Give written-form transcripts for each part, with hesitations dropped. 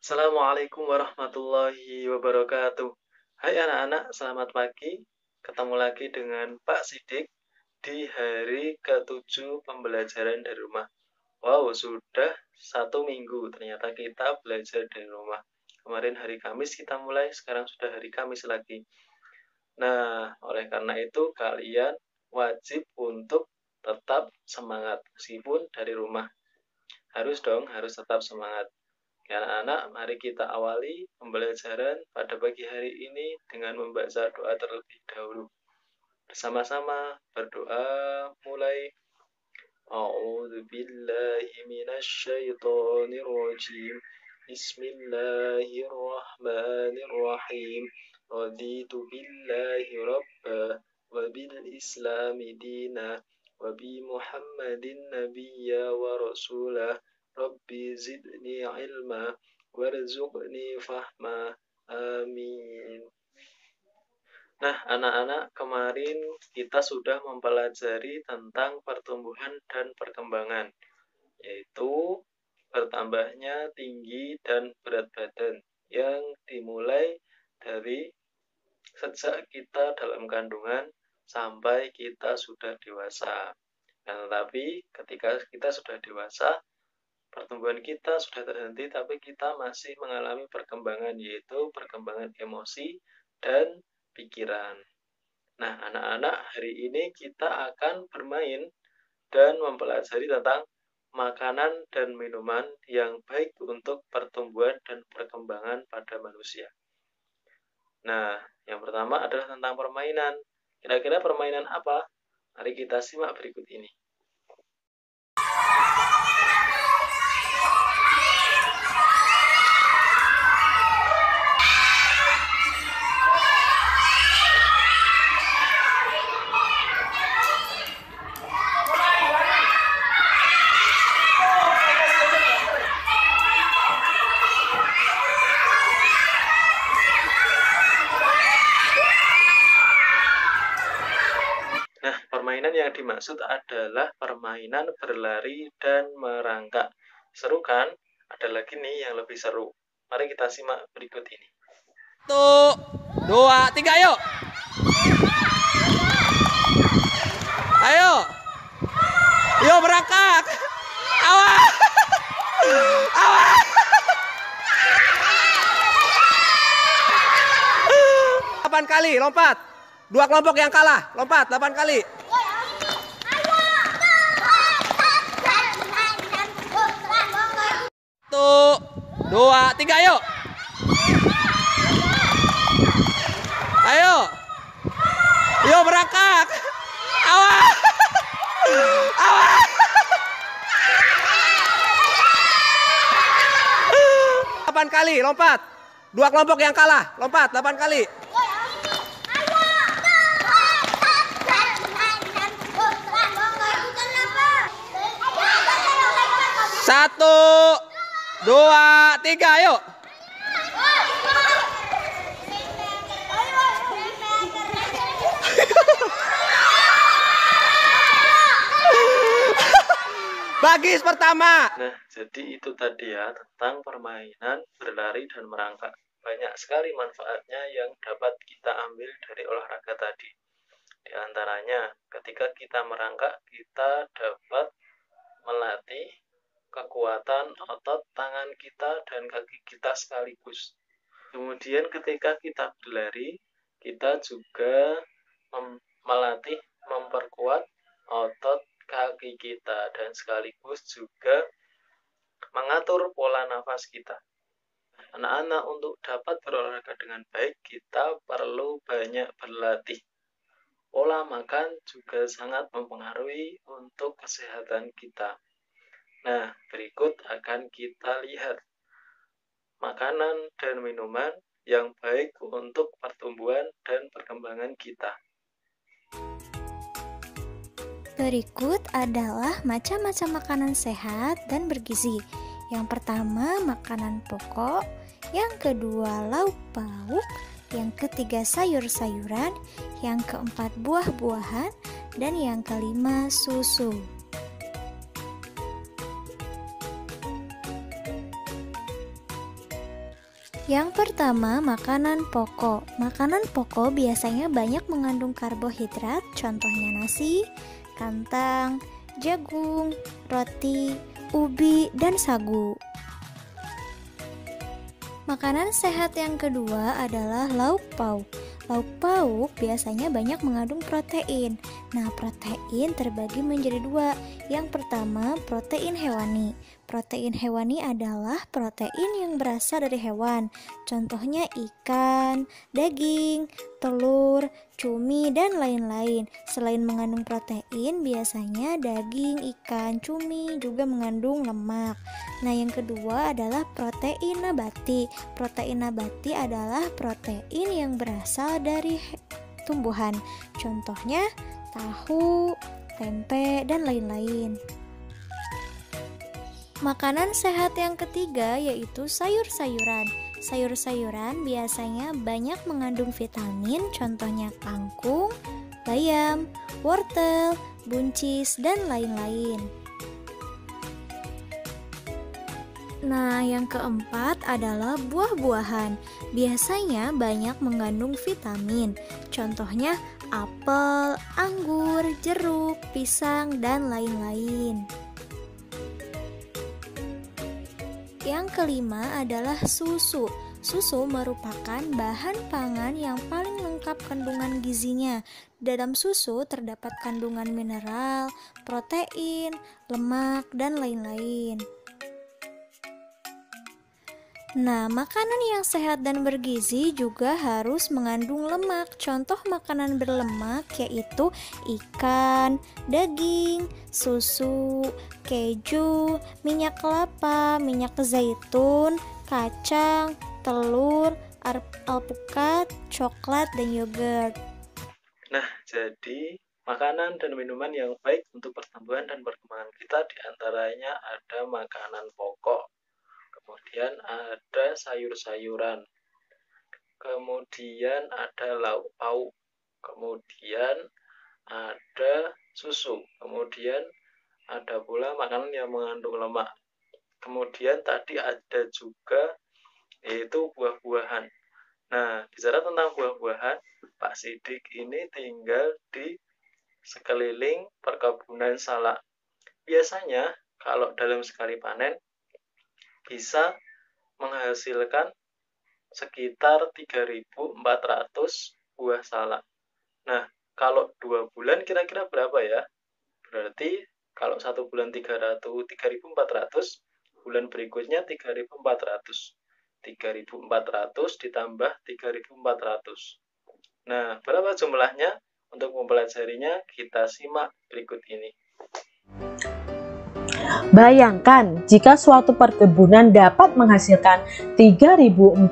Assalamualaikum warahmatullahi wabarakatuh. Hai anak-anak, selamat pagi. Ketemu lagi dengan Pak Sidik di hari ke-7 pembelajaran dari rumah. Wow, sudah 1 minggu ternyata kita belajar dari rumah. Kemarin hari Kamis kita mulai, sekarang sudah hari Kamis lagi. Nah, oleh karena itu kalian wajib untuk tetap semangat meskipun dari rumah. Harus tetap semangat. Anak-anak, mari kita awali pembelajaran pada pagi hari ini dengan membaca doa terlebih dahulu. Bersama-sama berdoa mulai. A'udzu billahi minasyaitonir rajim. Bismillahirrahmanirrahim. Raditu billahi rabba wa bil islami dina wa bi Muhammadin nabiyya wa rasulah. Rabbi zidni ilma warzuqni fahma. Amin. Nah, anak-anak, kemarin kita sudah mempelajari tentang pertumbuhan dan perkembangan, yaitu bertambahnya tinggi dan berat badan yang dimulai dari sejak kita dalam kandungan sampai kita sudah dewasa. Nah, tetapi ketika kita sudah dewasa, pertumbuhan kita sudah terhenti, tapi kita masih mengalami perkembangan, yaitu perkembangan emosi dan pikiran. Nah, anak-anak, hari ini kita akan bermain dan mempelajari tentang makanan dan minuman yang baik untuk pertumbuhan dan perkembangan pada manusia. Nah, yang pertama adalah tentang permainan. Kira-kira permainan apa? Mari kita simak berikut ini. Nah, permainan yang dimaksud adalah permainan berlari dan merangkak. Seru kan? Ada lagi nih yang lebih seru. Mari kita simak berikut ini. 1, 2, 3, ayo. Ayo. Yo berangkat. Awas. Awas. 8 kali lompat. 2 kelompok yang kalah, lompat 8 kali. 1, 2, 3, ayo. Ayo. Yo berangkat. Awas. Awas. 8 kali lompat. 2 kelompok yang kalah, lompat 8 kali. 1, 2, 3, ayo. Bagis pertama. Nah, jadi itu tadi ya tentang permainan berlari dan merangkak. Banyak sekali manfaatnya yang dapat kita ambil dari olahraga tadi. Di antaranya, ketika kita merangkak, kita dapat melatih kekuatan otot tangan kita dan kaki kita sekaligus. Kemudian ketika kita berlari, kita juga melatih memperkuat otot kaki kita dan sekaligus juga mengatur pola nafas kita. Anak-anak, untuk dapat berolahraga dengan baik, kita perlu banyak berlatih. Pola makan juga sangat mempengaruhi untuk kesehatan kita. Nah, berikut akan kita lihat makanan dan minuman yang baik untuk pertumbuhan dan perkembangan kita. Berikut adalah macam-macam makanan sehat dan bergizi. Yang pertama, makanan pokok. Yang kedua, lauk pauk. Yang ketiga, sayur-sayuran. Yang keempat, buah-buahan. Dan yang kelima, susu. Yang pertama, makanan pokok. Makanan pokok biasanya banyak mengandung karbohidrat, contohnya nasi, kentang, jagung, roti, ubi, dan sagu. Makanan sehat yang kedua adalah lauk pauk. Lauk pauk biasanya banyak mengandung protein. Nah, protein terbagi menjadi dua. Yang pertama, protein hewani. Protein hewani adalah protein yang berasal dari hewan. Contohnya ikan, daging, telur, cumi, dan lain-lain. Selain mengandung protein, biasanya daging, ikan, cumi juga mengandung lemak. Nah, yang kedua adalah protein nabati. Protein nabati adalah protein yang berasal dari tumbuhan. Contohnya tahu, tempe, dan lain-lain. Makanan sehat yang ketiga yaitu sayur-sayuran. Sayur-sayuran biasanya banyak mengandung vitamin, contohnya kangkung, bayam, wortel, buncis, dan lain-lain. Nah, yang keempat adalah buah-buahan. Biasanya banyak mengandung vitamin, contohnya apel, anggur, jeruk, pisang, dan lain-lain. Yang kelima adalah susu. Susu merupakan bahan pangan yang paling lengkap kandungan gizinya. Dalam susu terdapat kandungan mineral, protein, lemak, dan lain-lain. Nah, makanan yang sehat dan bergizi juga harus mengandung lemak. Contoh makanan berlemak yaitu ikan, daging, susu, keju, minyak kelapa, minyak zaitun, kacang, telur, alpukat, coklat, dan yogurt. Nah, jadi makanan dan minuman yang baik untuk pertumbuhan dan perkembangan kita diantaranya ada makanan pokok, kemudian ada sayur-sayuran, kemudian ada lauk pauk, kemudian ada susu, kemudian ada pula makanan yang mengandung lemak, kemudian tadi ada juga yaitu buah-buahan. Nah, bicara tentang buah-buahan, Pak Sidik ini tinggal di sekeliling perkebunan salak. Biasanya kalau dalam sekali panen bisa menghasilkan sekitar 3.400 buah salak. Nah, kalau 2 bulan kira-kira berapa ya? Berarti kalau 1 bulan 3.400, bulan berikutnya 3.400. 3.400 ditambah 3.400. Nah, berapa jumlahnya? Untuk mempelajarinya, kita simak berikut ini. Bayangkan jika suatu perkebunan dapat menghasilkan 3.400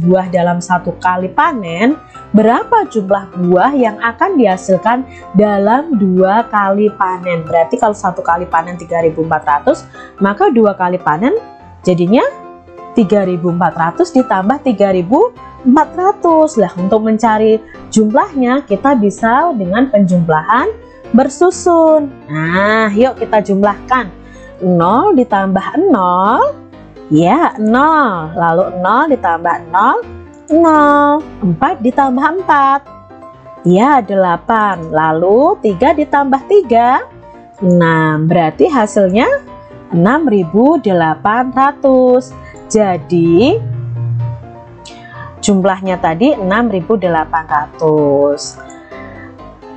buah dalam satu kali panen, berapa jumlah buah yang akan dihasilkan dalam 2 kali panen? Berarti kalau 1 kali panen 3.400, maka 2 kali panen jadinya 3.400 ditambah 3.400. Lah, untuk mencari jumlahnya kita bisa dengan penjumlahan bersusun. Nah, yuk kita jumlahkan. 0 ditambah 0, ya 0. Lalu 0 ditambah 0, 0. 4 ditambah 4, ya 8. Lalu 3 ditambah 3, 6. Berarti hasilnya 6.800. Jadi jumlahnya tadi 6.800.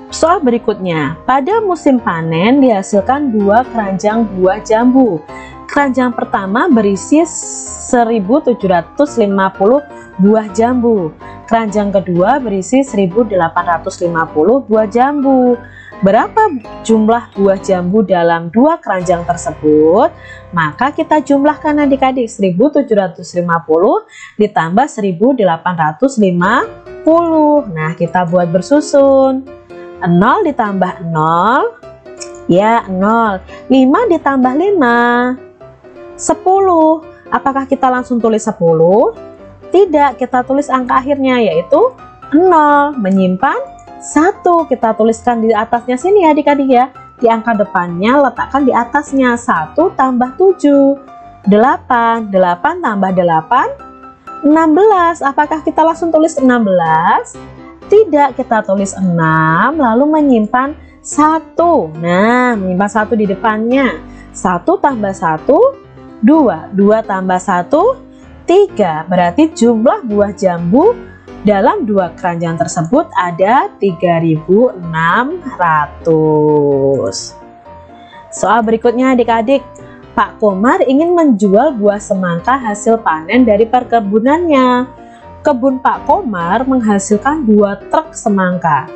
Soal berikutnya, pada musim panen dihasilkan 2 keranjang buah jambu. Keranjang pertama berisi 1.750 buah jambu. Keranjang kedua berisi 1.850 buah jambu. Berapa jumlah buah jambu dalam 2 keranjang tersebut? Maka kita jumlahkan adik-adik, 1.750 ditambah 1.850. Nah, kita buat bersusun. 0 ditambah 0, ya 0. 5 ditambah 5, 10. Apakah kita langsung tulis 10? Tidak, kita tulis angka akhirnya yaitu 0. Menyimpan 1, kita tuliskan di atasnya sini ya adik-adik ya. Di angka depannya letakkan di atasnya. 1 tambah 7, 8. 8 tambah 8, 16. Apakah kita langsung tulis 16? Tidak, kita tulis 6 lalu menyimpan 1. Nah, menyimpan 1 di depannya. 1 tambah 1, 2. 2 tambah 1, 3. Berarti jumlah buah jambu dalam 2 keranjang tersebut ada 3.600. Soal berikutnya adik-adik. Pak Komar ingin menjual buah semangka hasil panen dari perkebunannya. Kebun Pak Komar menghasilkan 2 truk semangka.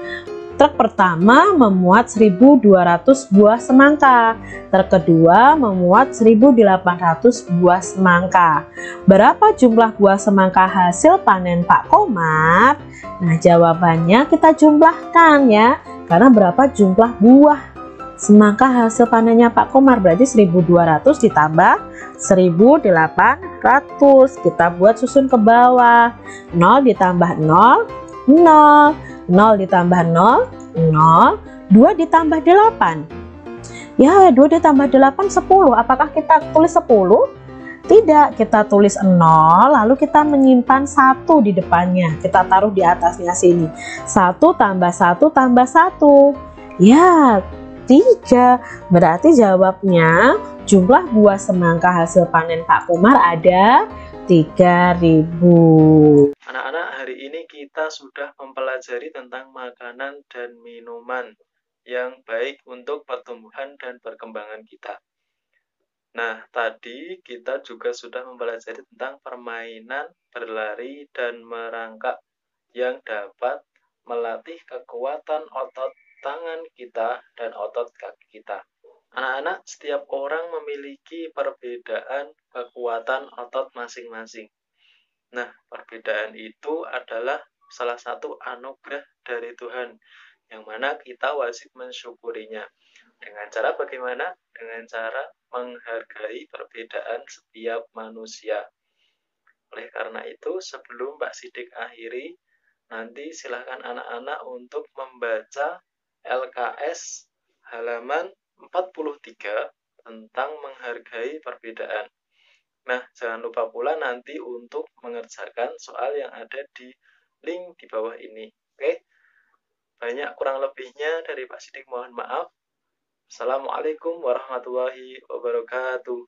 Truk pertama memuat 1.200 buah semangka. Truk kedua memuat 1.800 buah semangka. Berapa jumlah buah semangka hasil panen Pak Komar? Nah, jawabannya kita jumlahkan ya. Karena berapa jumlah buah semangka hasil panennya Pak Komar, berarti 1.200 ditambah 1.800. Kita buat susun ke bawah. 0 ditambah 0, 0. 0 ditambah 0, 0. 2 ditambah 8. Ya, 2 ditambah 8, 10. Apakah kita tulis 10? Tidak, kita tulis 0, lalu kita menyimpan 1 di depannya. Kita taruh di atasnya sini. 1 tambah 1 tambah 1. Ya, 3. Berarti jawabnya jumlah buah semangka hasil panen Pak Komar ada 3.000. Anak-anak, hari ini kita sudah mempelajari tentang makanan dan minuman yang baik untuk pertumbuhan dan perkembangan kita. Nah, tadi kita juga sudah mempelajari tentang permainan berlari dan merangkak yang dapat melatih kekuatan otot tangan kita dan otot kaki kita. Anak-anak, setiap orang memiliki perbedaan kekuatan otot masing-masing. Nah, perbedaan itu adalah salah satu anugerah dari Tuhan, yang mana kita wajib mensyukurinya. Dengan cara bagaimana? Dengan cara menghargai perbedaan setiap manusia. Oleh karena itu, sebelum Mbak Sidik akhiri, nanti silakan anak-anak untuk membaca LKS halaman 43 tentang menghargai perbedaan. Nah, jangan lupa pula nanti untuk mengerjakan soal yang ada di link di bawah ini. Oke? Banyak kurang lebihnya dari Pak Sidik, mohon maaf. Assalamualaikum warahmatullahi wabarakatuh.